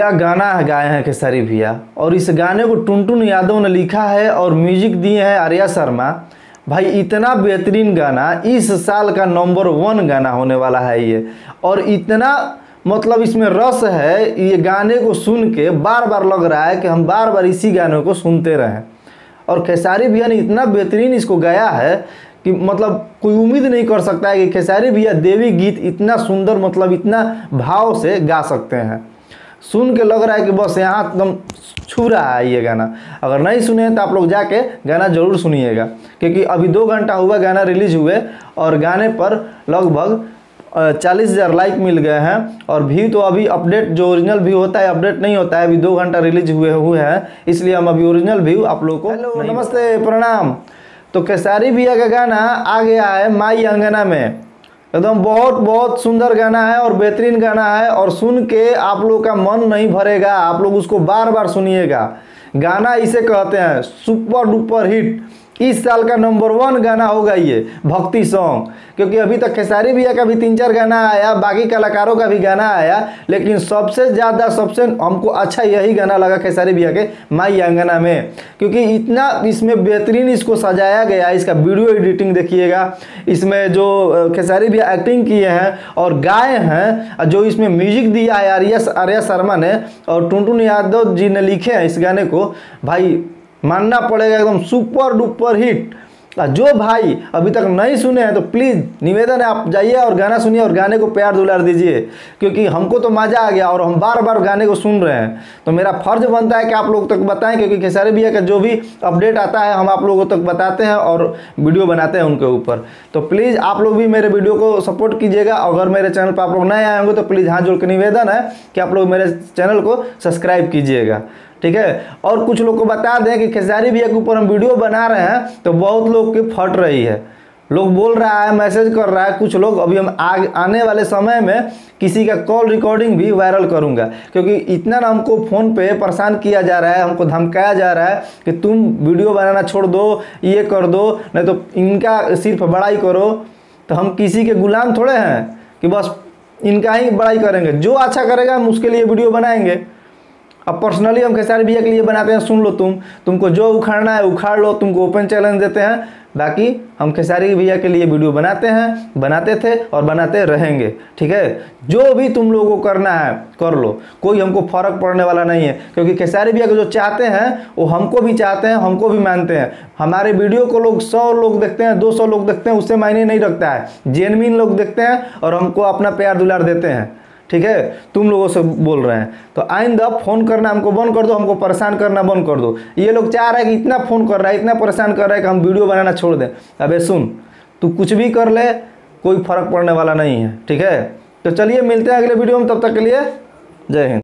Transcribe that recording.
क्या गाना गाए हैं खेसारी भैया। और इस गाने को टुनटुन यादव ने लिखा है और म्यूजिक दिए हैं आर्या शर्मा। भाई इतना बेहतरीन गाना, इस साल का नंबर 1 गाना होने वाला है ये। और इतना मतलब इसमें रस है, ये गाने को सुन के बार बार लग रहा है कि हम बार बार इसी गाने को सुनते रहें। और खेसारी भैया ने इतना बेहतरीन इसको गाया है कि मतलब कोई उम्मीद नहीं कर सकता है कि खेसारी भैया देवी गीत इतना सुंदर, मतलब इतना भाव से गा सकते हैं। सुन के लग रहा है कि बस यहाँ एकदम छू रहा है ये गाना। अगर नहीं सुने तो आप लोग जाके गाना ज़रूर सुनिएगा, क्योंकि अभी 2 घंटा हुआ गाना रिलीज हुए और गाने पर लगभग 40,000 लाइक मिल गए हैं। और व्यू तो अभी अपडेट, जो ओरिजिनल व्यू होता है अपडेट नहीं होता है, अभी 2 घंटा रिलीज हुए हैं, इसलिए हम अभी ओरिजिनल व्यू आप लोगों को। हेलो नमस्ते प्रणाम। तो खेसारी भैया का गाना आ गया है माई अंगना में। एकदम बहुत सुंदर गाना है और बेहतरीन गाना है, और सुन के आप लोग का मन नहीं भरेगा, आप लोग उसको बार बार सुनिएगा। गाना इसे कहते हैं सुपर डुपर हिट। इस साल का नंबर 1 गाना होगा ये भक्ति सॉन्ग, क्योंकि अभी तक खेसारी भैया का भी 3-4 गाना आया, बाकी कलाकारों का भी गाना आया, लेकिन सबसे ज़्यादा सबसे हमको अच्छा यही गाना लगा खेसारी भैया के माई अंगना में, क्योंकि इतना इसमें बेहतरीन इसको सजाया गया। इसका वीडियो एडिटिंग देखिएगा, इसमें जो खेसारी भैया एक्टिंग किए हैं और गाए हैं, जो इसमें म्यूजिक दिया है आर्या शर्मा ने और टुनटुन यादव जी ने लिखे हैं इस गाने को। भाई मानना पड़ेगा एकदम सुपर डुपर हिट। जो भाई अभी तक नहीं सुने हैं तो प्लीज़ निवेदन है, आप जाइए और गाना सुनिए और गाने को प्यार दुलार दीजिए, क्योंकि हमको तो मज़ा आ गया और हम बार बार गाने को सुन रहे हैं। तो मेरा फर्ज बनता है कि आप लोगों तक बताएं, क्योंकि खेसारी भैया का जो भी अपडेट आता है हम आप लोगों तक बताते हैं और वीडियो बनाते हैं उनके ऊपर। तो प्लीज़ आप लोग भी मेरे वीडियो को सपोर्ट कीजिएगा। अगर मेरे चैनल पर आप लोग नए आए होंगे तो प्लीज़ हाथ जोड़ के निवेदन है कि आप लोग मेरे चैनल को सब्सक्राइब कीजिएगा, ठीक है। और कुछ लोग को बता दें कि खेसारी भैया के ऊपर हम वीडियो बना रहे हैं तो बहुत लोग की फट रही है, लोग बोल रहा है, मैसेज कर रहा है कुछ लोग। अभी हम आने वाले समय में किसी का कॉल रिकॉर्डिंग भी वायरल करूंगा, क्योंकि इतना ना हमको फ़ोन पे परेशान किया जा रहा है, हमको धमकाया जा रहा है कि तुम वीडियो बनाना छोड़ दो, ये कर दो, नहीं तो इनका सिर्फ बड़ाई करो। तो हम किसी के गुलाम थोड़े हैं कि बस इनका ही बड़ाई करेंगे। जो अच्छा करेगा हम उसके लिए वीडियो बनाएंगे। अब पर्सनली हम खेसारी भैया के लिए बनाते हैं, सुन लो तुमको जो उखाड़ना है उखाड़ लो, तुमको ओपन चैलेंज देते हैं। बाकी हम खेसारी भैया के लिए वीडियो बनाते हैं, बनाते थे और बनाते रहेंगे, ठीक है। जो भी तुम लोगों को करना है कर लो, कोई हमको फ़र्क पड़ने वाला नहीं है, क्योंकि खेसारी भैया को जो चाहते हैं वो हमको भी चाहते हैं, हमको भी मानते हैं। हमारे वीडियो को लोग 100 लोग देखते हैं, 200 लोग देखते हैं, उससे मायने नहीं रखता है। जेन्युइन लोग देखते हैं और हमको अपना प्यार दुलार देते हैं, ठीक है। तुम लोगों से बोल रहे हैं तो आइंदा फ़ोन करना हमको बंद कर दो, हमको परेशान करना बंद कर दो। ये लोग चाह रहे हैं कि इतना फ़ोन कर रहा है, इतना परेशान कर रहा है कि हम वीडियो बनाना छोड़ दें। अबे सुन, तू कुछ भी कर ले, कोई फ़र्क पड़ने वाला नहीं है, ठीक है। तो चलिए मिलते हैं अगले वीडियो में, तब तक के लिए जय हिंद।